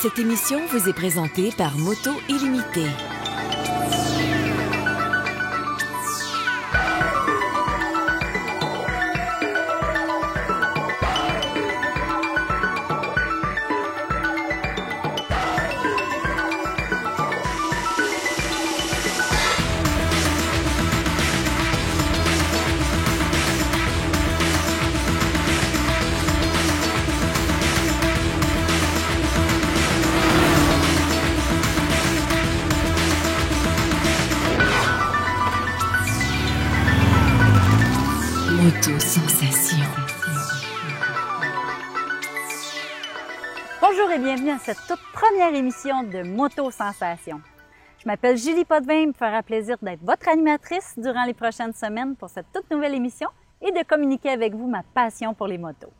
Cette émission vous est présentée par Moto Illimité. Moto-sensation. Bonjour et bienvenue à cette toute première émission de Moto-sensation. Je m'appelle Julie Potvin et me fera plaisir d'être votre animatrice durant les prochaines semaines pour cette toute nouvelle émission et de communiquer avec vous ma passion pour les motos.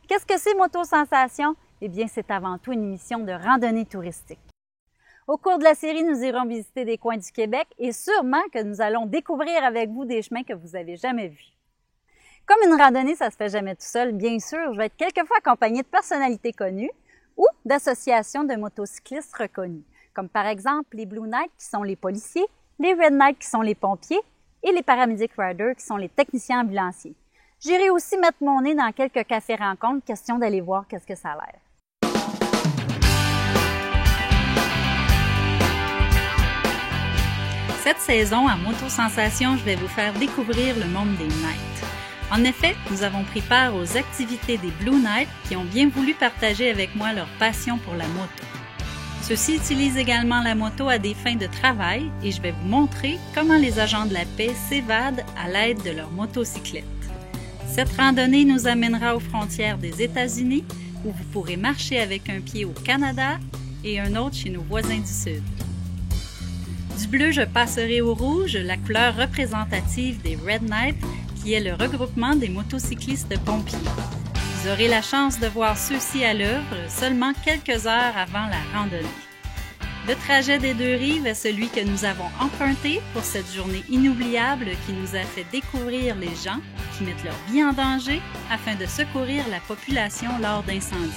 Qu'est-ce que c'est Moto-sensation? Eh bien, c'est avant tout une émission de randonnée touristique. Au cours de la série, nous irons visiter des coins du Québec et sûrement que nous allons découvrir avec vous des chemins que vous n'avez jamais vus. Comme une randonnée, ça se fait jamais tout seul, bien sûr, je vais être quelquefois accompagnée de personnalités connues ou d'associations de motocyclistes reconnus, comme par exemple les Blue Knights qui sont les policiers, les Red Knights qui sont les pompiers et les Paramedic Riders qui sont les techniciens ambulanciers. J'irai aussi mettre mon nez dans quelques cafés-rencontres, question d'aller voir qu'est-ce que ça a l'air. Cette saison, à Moto-sensation, je vais vous faire découvrir le monde des Knights. En effet, nous avons pris part aux activités des Blue Knights qui ont bien voulu partager avec moi leur passion pour la moto. Ceux-ci utilisent également la moto à des fins de travail et je vais vous montrer comment les agents de la paix s'évadent à l'aide de leur motocyclette. Cette randonnée nous amènera aux frontières des États-Unis où vous pourrez marcher avec un pied au Canada et un autre chez nos voisins du Sud. Du bleu, je passerai au rouge, la couleur représentative des Red Knights qui est le regroupement des motocyclistes pompiers. Vous aurez la chance de voir ceux-ci à l'œuvre seulement quelques heures avant la randonnée. Le trajet des deux rives est celui que nous avons emprunté pour cette journée inoubliable qui nous a fait découvrir les gens qui mettent leur vie en danger afin de secourir la population lors d'incendies.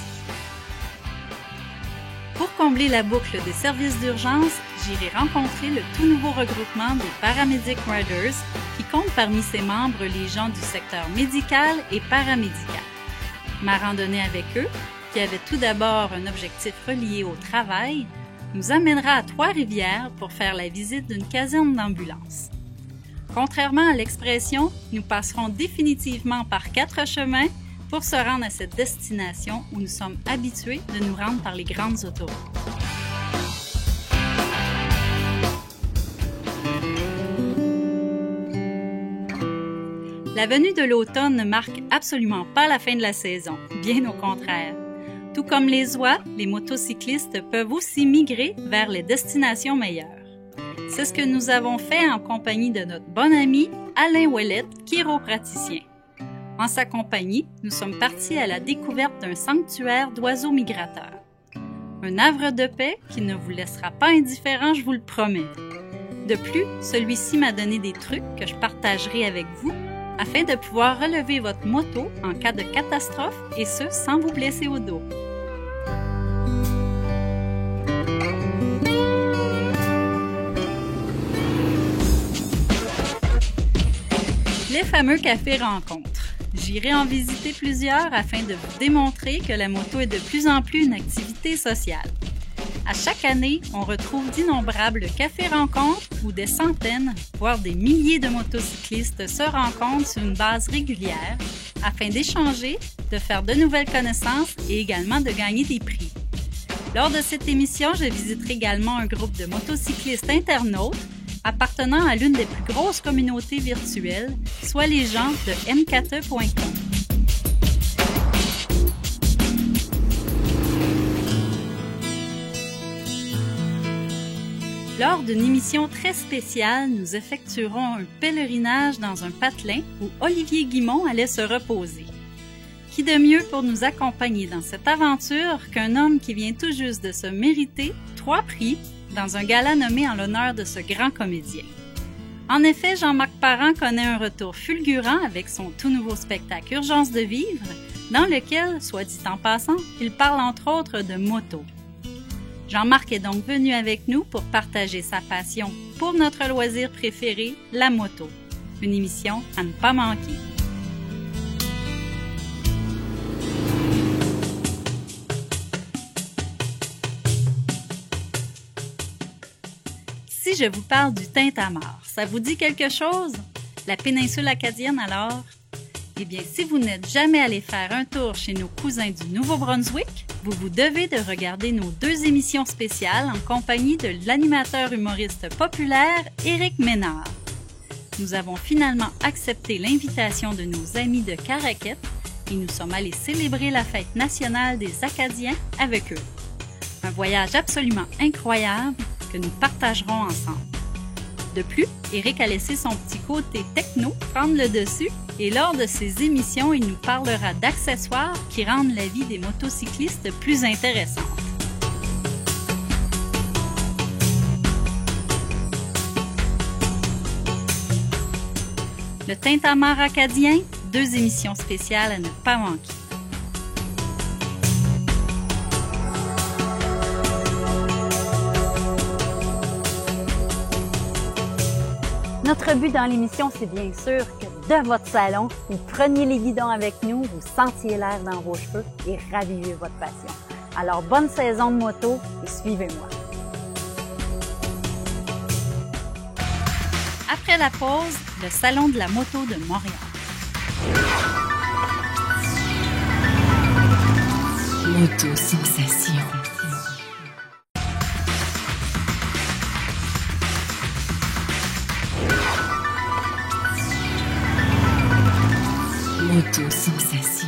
Pour combler la boucle des services d'urgence, j'irai rencontrer le tout nouveau regroupement des Paramedic Riders qui compte parmi ses membres les gens du secteur médical et paramédical. Ma randonnée avec eux, qui avait tout d'abord un objectif relié au travail, nous amènera à Trois-Rivières pour faire la visite d'une caserne d'ambulance. Contrairement à l'expression, nous passerons définitivement par 4 chemins pour se rendre à cette destination où nous sommes habitués de nous rendre par les grandes autoroutes. La venue de l'automne ne marque absolument pas la fin de la saison, bien au contraire. Tout comme les oies, les motocyclistes peuvent aussi migrer vers les destinations meilleures. C'est ce que nous avons fait en compagnie de notre bon ami Alain Ouellette, chiropraticien. En sa compagnie, nous sommes partis à la découverte d'un sanctuaire d'oiseaux migrateurs. Un havre de paix qui ne vous laissera pas indifférent, je vous le promets. De plus, celui-ci m'a donné des trucs que je partagerai avec vous afin de pouvoir relever votre moto en cas de catastrophe et ce, sans vous blesser au dos. Les fameux cafés-rencontres. J'irai en visiter plusieurs afin de vous démontrer que la moto est de plus en plus une activité sociale. À chaque année, on retrouve d'innombrables cafés-rencontres où des centaines, voire des milliers de motocyclistes se rencontrent sur une base régulière afin d'échanger, de faire de nouvelles connaissances et également de gagner des prix. Lors de cette émission, je visiterai également un groupe de motocyclistes internautes appartenant à l'une des plus grosses communautés virtuelles, soit les gens de mkte.com. Lors d'une émission très spéciale, nous effectuerons un pèlerinage dans un patelin où Olivier Guimond allait se reposer. Qui de mieux pour nous accompagner dans cette aventure qu'un homme qui vient tout juste de se mériter 3 prix dans un gala nommé en l'honneur de ce grand comédien. En effet, Jean-Marc Parent connaît un retour fulgurant avec son tout nouveau spectacle Urgence de vivre, dans lequel, soit dit en passant, il parle entre autres de moto. Jean-Marc est donc venu avec nous pour partager sa passion pour notre loisir préféré, la moto. Une émission à ne pas manquer. Si je vous parle du tintamarre, ça vous dit quelque chose? La péninsule acadienne alors? Eh bien, si vous n'êtes jamais allé faire un tour chez nos cousins du Nouveau-Brunswick, vous vous devez de regarder nos 2 émissions spéciales en compagnie de l'animateur humoriste populaire Éric Ménard. Nous avons finalement accepté l'invitation de nos amis de Caraquet et nous sommes allés célébrer la fête nationale des Acadiens avec eux. Un voyage absolument incroyable que nous partagerons ensemble. De plus, Éric a laissé son petit côté techno prendre le dessus et lors de ses émissions, il nous parlera d'accessoires qui rendent la vie des motocyclistes plus intéressante. Le tintamarre acadien, 2 émissions spéciales à ne pas manquer. Notre but dans l'émission, c'est bien sûr que de votre salon, vous preniez les guidons avec nous, vous sentiez l'air dans vos cheveux et ravivez votre passion. Alors, bonne saison de moto et suivez-moi. Après la pause, le Salon de la moto de Montréal. Moto Sensation. Moto Sensation.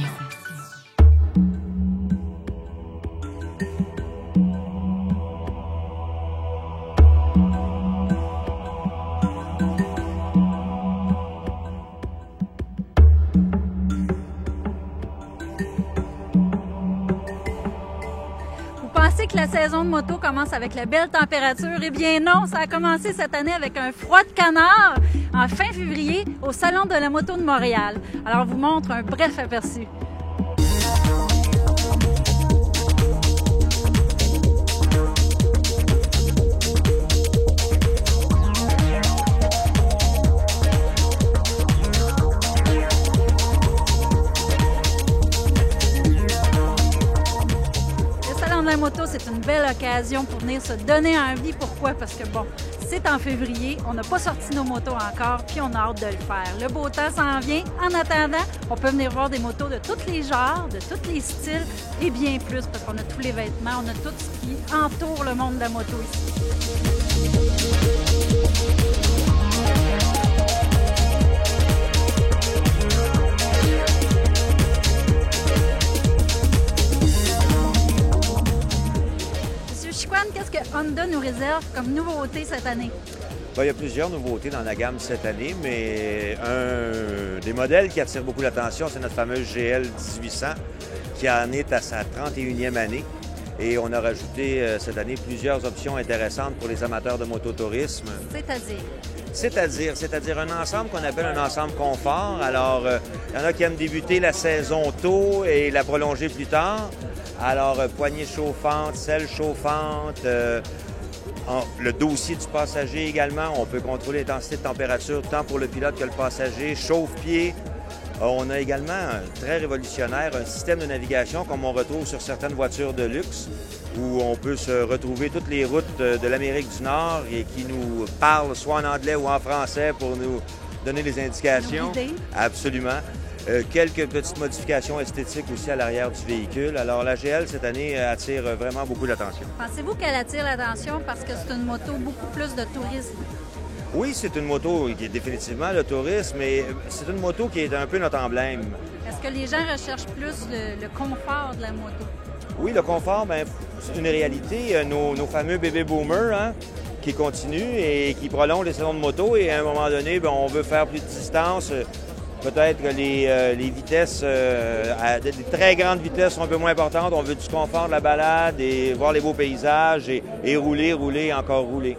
Vous pensez que la saison de moto commence avec la belle température? Eh bien non, ça a commencé cette année avec un froid de canard en fin février au Salon de la moto de Montréal. Alors, on vous montre un bref aperçu. La moto, c'est une belle occasion pour venir se donner envie. Pourquoi? Parce que bon, c'est en février, on n'a pas sorti nos motos encore, puis on a hâte de le faire. Le beau temps s'en vient. En attendant, on peut venir voir des motos de tous les genres, de tous les styles et bien plus, parce qu'on a tous les vêtements, on a tout ce qui entoure le monde de la moto ici. Qu'est-ce que Honda nous réserve comme nouveauté cette année? Bien, il y a plusieurs nouveautés dans la gamme cette année, mais un des modèles qui attire beaucoup l'attention, c'est notre fameuse GL 1800 qui en est à sa 31e année. Et on a rajouté cette année plusieurs options intéressantes pour les amateurs de mototourisme. C'est-à-dire un ensemble qu'on appelle un ensemble confort. Alors, il y en a qui aiment débuter la saison tôt et la prolonger plus tard. Alors, poignée chauffante, selle chauffante, le dossier du passager également. On peut contrôler l'intensité de température tant pour le pilote que le passager. Chauffe-pied. On a également, très révolutionnaire, un système de navigation comme on retrouve sur certaines voitures de luxe où on peut se retrouver toutes les routes de l'Amérique du Nord et qui nous parlent soit en anglais ou en français pour nous donner les indications. Absolument. Quelques petites modifications esthétiques aussi à l'arrière du véhicule. Alors, la GL, cette année, attire vraiment beaucoup l'attention. Pensez-vous qu'elle attire l'attention parce que c'est une moto beaucoup plus de tourisme? Oui, c'est une moto qui est définitivement le tourisme, mais c'est une moto qui est un peu notre emblème. Est-ce que les gens recherchent plus le confort de la moto? Oui, le confort, bien, c'est une réalité. Nos fameux bébés boomers, hein, qui continuent et qui prolongent les salons de moto. Et à un moment donné, bien, on veut faire plus de distance. Peut-être que les vitesses, à des très grandes vitesses sont un peu moins importantes. On veut du confort, de la balade et voir les beaux paysages et rouler, encore rouler.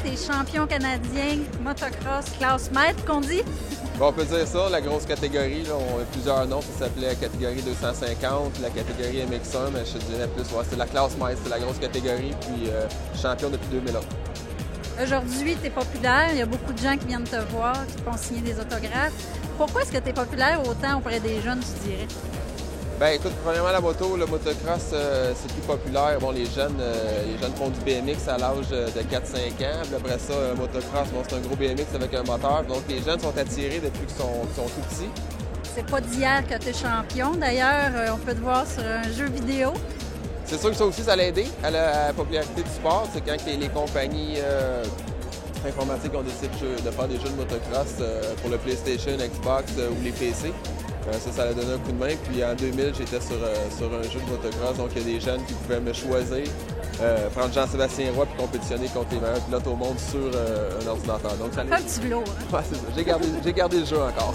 tu es champion canadien motocross classe maître, qu'on dit? Bon, on peut dire ça, la grosse catégorie, là, on a plusieurs noms, ça s'appelait la catégorie 250, la catégorie MX1, mais je te dirais plus, ouais, c'est la classe maître, c'est la grosse catégorie, puis champion depuis 2011. Aujourd'hui, tu es populaire, il y a beaucoup de gens qui viennent te voir, qui te font signer des autographes. Pourquoi est-ce que tu es populaire autant auprès des jeunes, tu dirais? Bien, écoute, premièrement, la moto, le motocross, c'est plus populaire. Bon, les jeunes font du BMX à l'âge de 4-5 ans. Puis après ça, motocross, bon, c'est un gros BMX avec un moteur. Donc, les jeunes sont attirés depuis qu'ils sont tout petits. C'est pas d'hier que tu es champion. D'ailleurs, on peut te voir sur un jeu vidéo. C'est sûr que ça aussi, ça l'a aidé à la popularité du sport. C'est quand les compagnies informatiques ont décidé de faire des jeux de motocross pour le PlayStation, Xbox ou les PC. Ça a donné un coup de main. Puis en 2000, j'étais sur un jeu de motocross. Donc, il y a des jeunes qui pouvaient me choisir, prendre Jean-Sébastien Roy puis compétitionner contre les meilleurs pilotes au monde sur un ordinateur. Donc, ça un petit velours, hein? Ouais, c'est ça. J'ai gardé le jeu encore.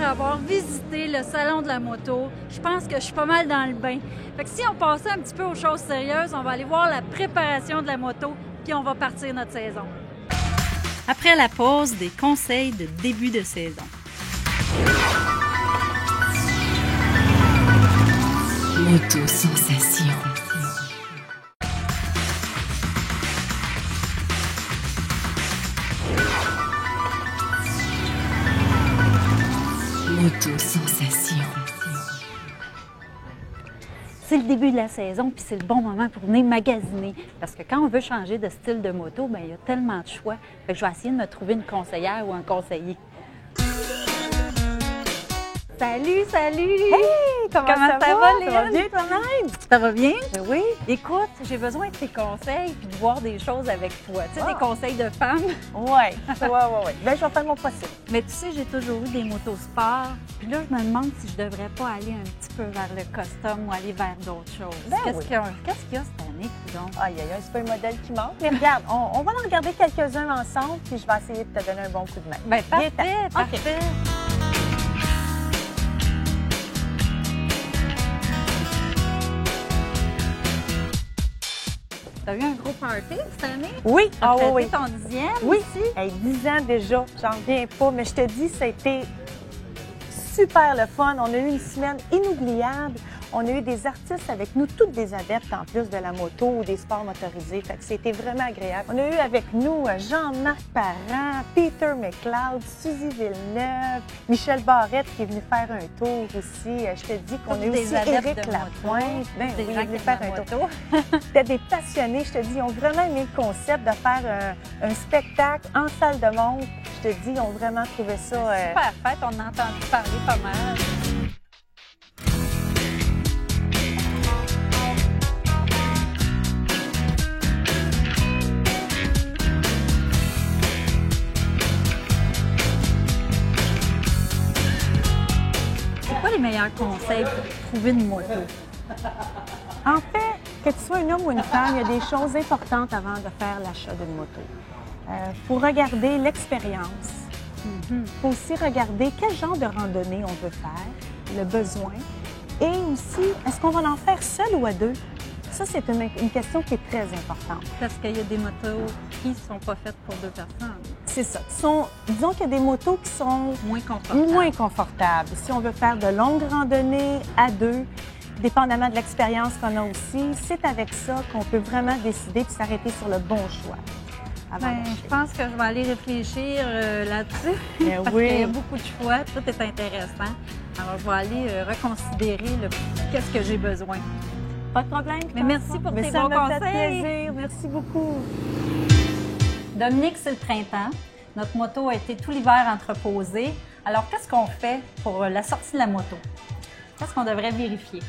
Avoir visité le salon de la moto, je pense que je suis pas mal dans le bain. Fait que si on passait un petit peu aux choses sérieuses, on va aller voir la préparation de la moto, puis on va partir notre saison. Après la pause, des conseils de début de saison. Moto-sensation. Moto-sensation. C'est le début de la saison, puis c'est le bon moment pour venir magasiner. Parce que quand on veut changer de style de moto, bien, il y a tellement de choix. Fait que je vais essayer de me trouver une conseillère ou un conseiller. Salut, salut! Hey! Comment ça va, Léa? Ça va bien toi-même? Ça va bien? Oui. Écoute, j'ai besoin de tes conseils puis de voir des choses avec toi. Tu sais, des conseils de femme. Oui. Ben, je vais faire mon possible. Mais tu sais, j'ai toujours eu des motos sport. Puis là, je me demande si je devrais pas aller un petit peu vers le custom ou aller vers d'autres choses. Ben Qu'est-ce qu'il y a cette année, coudonc? Aïe, aïe, c'est pas un modèle qui manque. Mais regarde, on va en regarder quelques-uns ensemble, puis je vais essayer de te donner un bon coup de main. Bien, parfait, Viens-t'en. parfait. T'as eu un gros party cette année? Oui, T'as fêté oui. ton 10e Oui, ici? hey, 10 ans déjà, j'en reviens pas, mais je te dis, ça a été super le fun. On a eu une semaine inoubliable. On a eu des artistes avec nous, toutes des adeptes en plus de la moto ou des sports motorisés. Fait que c'était vraiment agréable. On a eu avec nous Jean-Marc Parent, Peter McLeod, Suzy Villeneuve, Michel Barrette qui est venu faire un tour aussi. Je te dis qu'on a eu aussi Éric Lapointe. Ben oui, il est venu faire un tour. C'était des passionnés, je te dis, ils ont vraiment aimé le concept de faire un spectacle en salle de montre. Je te dis, ils ont vraiment trouvé ça... Super fête, on a entendu parler pas mal. C'est quoi les meilleurs conseils pour trouver une moto? En fait, que tu sois un homme ou une femme, il y a des choses importantes avant de faire l'achat d'une moto. Il faut regarder l'expérience. Il faut aussi regarder quel genre de randonnée on veut faire, le besoin. Et aussi, est-ce qu'on va en faire seul ou à deux? Ça, c'est une question qui est très importante. Parce qu'il y a des motos qui ne sont pas faites pour deux personnes. C'est ça. Disons qu'il y a des motos qui sont Moins confortables. moins confortables. Si on veut faire de longues randonnées à deux, dépendamment de l'expérience qu'on a aussi, c'est avec ça qu'on peut vraiment décider de s'arrêter sur le bon choix. Je pense que je vais aller réfléchir là-dessus. Bien parce oui. qu'il y a beaucoup de choix, tout est intéressant. Alors, je vais aller reconsidérer qu'est-ce que j'ai besoin. Pas de problème. Mais merci pour tes ça bons m'a fait conseils. plaisir. Merci beaucoup. Dominique, c'est le printemps. Notre moto a été tout l'hiver entreposée. Alors, qu'est-ce qu'on fait pour la sortie de la moto? Qu'est-ce qu'on devrait vérifier?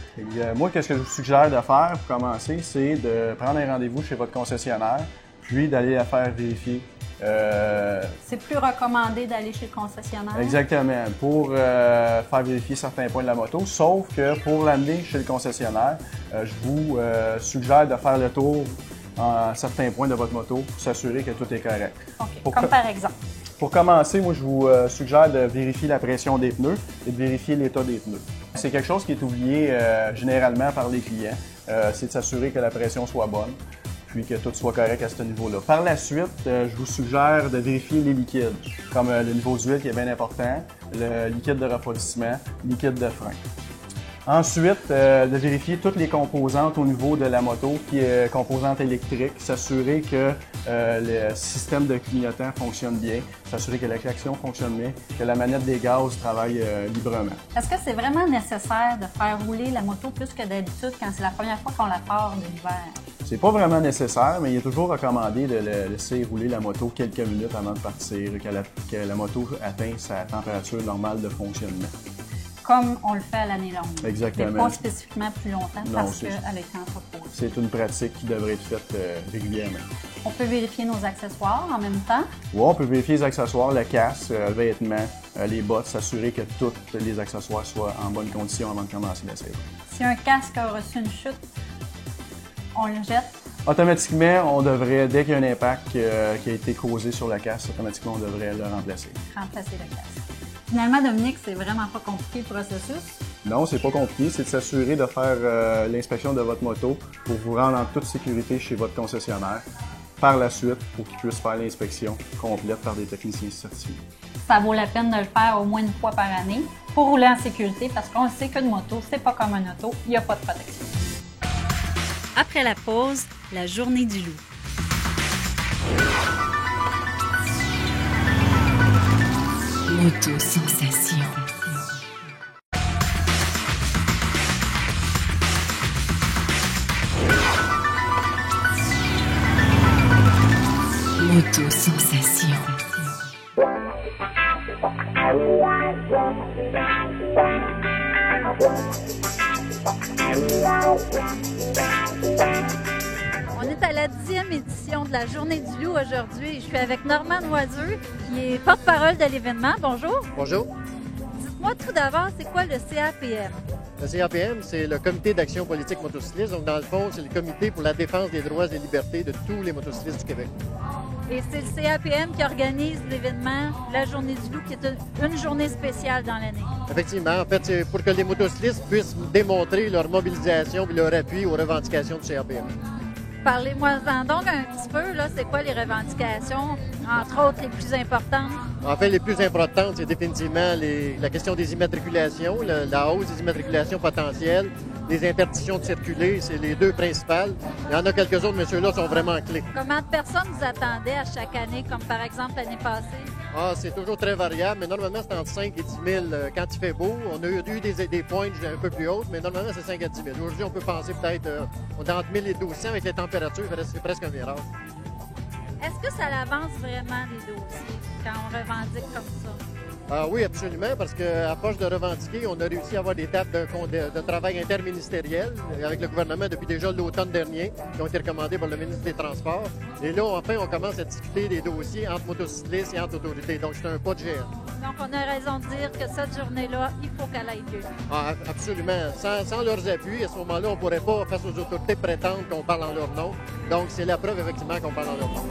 Moi, qu'est-ce que je vous suggère de faire pour commencer, c'est de prendre un rendez-vous chez votre concessionnaire, puis d'aller la faire vérifier. C'est plus recommandé d'aller chez le concessionnaire? Exactement, pour faire vérifier certains points de la moto, sauf que pour l'amener chez le concessionnaire, je vous suggère de faire le tour à certains points de votre moto pour s'assurer que tout est correct. OK, comme par exemple? Pour commencer, moi, je vous suggère de vérifier la pression des pneus et de vérifier l'état des pneus. C'est quelque chose qui est oublié généralement par les clients, c'est de s'assurer que la pression soit bonne, puis que tout soit correct à ce niveau-là. Par la suite, je vous suggère de vérifier les liquides, comme le niveau d'huile qui est bien important, le liquide de refroidissement, le liquide de frein. Ensuite, de vérifier toutes les composantes au niveau de la moto, qui est composantes électriques, s'assurer que le système de clignotant fonctionne bien, s'assurer que la klaxon fonctionne bien, que la manette des gaz travaille librement. Est-ce que c'est vraiment nécessaire de faire rouler la moto plus que d'habitude quand c'est la première fois qu'on la part de l'hiver? C'est pas vraiment nécessaire, mais il est toujours recommandé de laisser rouler la moto quelques minutes avant de partir, que la moto atteigne sa température normale de fonctionnement. Comme on le fait à l'année longue. Exactement. Mais pas spécifiquement plus longtemps Non, parce qu'elle a été entreposée. C'est une pratique qui devrait être faite régulièrement. On peut vérifier nos accessoires en même temps. Oui, on peut vérifier les accessoires, le casque, le vêtement, les bottes, s'assurer que tous les accessoires soient en bonne condition avant de commencer la série. Si un casque a reçu une chute, on le jette. Automatiquement, on devrait, dès qu'il y a un impact qui a été causé sur le casque, automatiquement, on devrait le remplacer. Remplacer le casque. Finalement, Dominique, c'est vraiment pas compliqué le processus. Non, c'est pas compliqué. C'est de s'assurer de faire l'inspection de votre moto pour vous rendre en toute sécurité chez votre concessionnaire. Par la suite, pour qu'il puisse faire l'inspection complète par des techniciens certifiés. Ça vaut la peine de le faire au moins une fois par année pour rouler en sécurité parce qu'on sait qu'une moto, c'est pas comme un auto, il n'y a pas de protection. Après la pause, la journée du loup. Moto-sensation. Moto-sensation. On est à la 10e édition de la Journée du loup aujourd'hui. Je suis avec Normand Noiseux, qui est porte-parole de l'événement. Bonjour. Bonjour. Dites-moi tout d'abord, c'est quoi le CAPM? Le CAPM, c'est le Comité d'action politique motocycliste. Donc, dans le fond, c'est le comité pour la défense des droits et libertés de tous les motocyclistes du Québec. Et c'est le CAPM qui organise l'événement, la Journée du loup, qui est une journée spéciale dans l'année. Effectivement, en fait, c'est pour que les motocyclistes puissent démontrer leur mobilisation et leur appui aux revendications du CAPM. Parlez-moi-en donc un petit peu, là, c'est quoi les revendications, entre autres les plus importantes? En fait, les plus importantes, c'est définitivement la question des immatriculations, la hausse des immatriculations potentielles, les interdictions de circuler, c'est les deux principales. Il y en a quelques autres, mais ceux-là sont vraiment clés. Combien de personnes vous attendez à chaque année, comme par exemple l'année passée? Ah, c'est toujours très variable, mais normalement, c'est entre 5 et 10 000 quand il fait beau. On a eu des pointes un peu plus hautes, mais normalement, c'est 5 à 10 000. Aujourd'hui, on peut penser peut-être entre 1 000 et 1 200 avec les températures, c'est presque un miracle. Est-ce que ça avance vraiment les dossiers quand on revendique comme ça? Ah oui, absolument, parce qu'à force de revendiquer, on a réussi à avoir des tables de travail interministériel avec le gouvernement depuis déjà l'automne dernier, qui ont été recommandées par le ministre des Transports. Et là, enfin, on commence à discuter des dossiers entre motocyclistes et entre autorités. Donc, c'est un pas de géant. Donc, on a raison de dire que cette journée-là, il faut qu'elle ait lieu. Ah, absolument. Sans leurs appuis, à ce moment-là, on ne pourrait pas, face aux autorités, prétendre qu'on parle en leur nom. Donc, c'est la preuve, effectivement, qu'on parle en leur nom.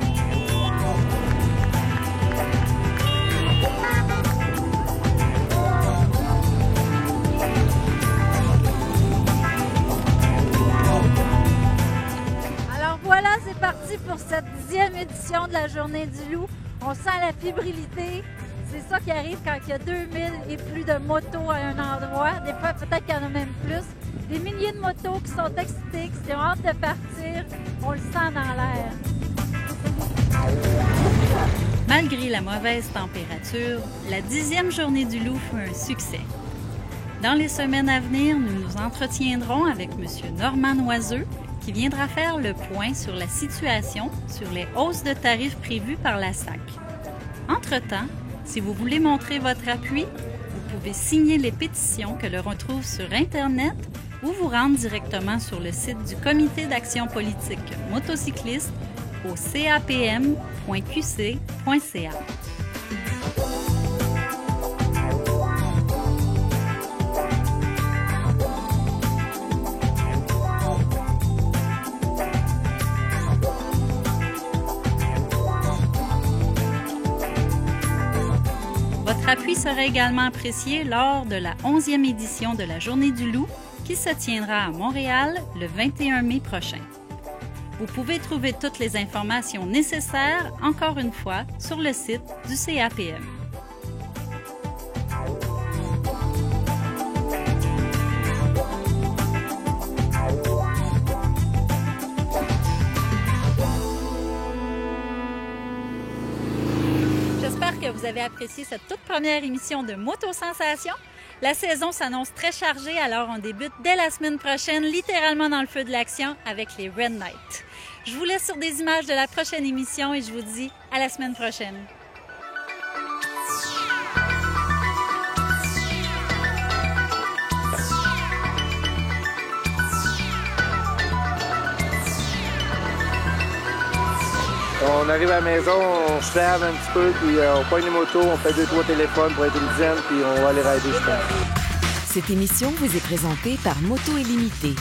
Voilà, c'est parti pour cette 10e édition de la Journée du loup. On sent la fébrilité. C'est ça qui arrive quand il y a 2000 et plus de motos à un endroit. Des fois, peut-être qu'il y en a même plus. Des milliers de motos qui sont excités, qui ont hâte de partir. On le sent dans l'air. Malgré la mauvaise température, la 10e journée du Loup fut un succès. Dans les semaines à venir, nous nous entretiendrons avec M. Normand Noiseux, qui viendra faire le point sur la situation sur les hausses de tarifs prévues par la SAC. Entre-temps, si vous voulez montrer votre appui, vous pouvez signer les pétitions que l'on retrouve sur Internet ou vous rendre directement sur le site du Comité d'action politique motocycliste au capm.qc.ca. Votre appui sera également apprécié lors de la 11e édition de la Journée du Loup qui se tiendra à Montréal le 21 mai prochain. Vous pouvez trouver toutes les informations nécessaires, encore une fois, sur le site du CAPM. J'espère que vous avez apprécié cette toute première émission de Moto Sensation. La saison s'annonce très chargée, alors on débute dès la semaine prochaine, littéralement dans le feu de l'action, avec les Red Knights. Je vous laisse sur des images de la prochaine émission et je vous dis à la semaine prochaine. On arrive à la maison, on se lave un petit peu, puis on pogne les motos, on fait 2-3 téléphones pour être une dizaine, puis on va aller rider, je pense. Cette émission vous est présentée par Moto Illimité,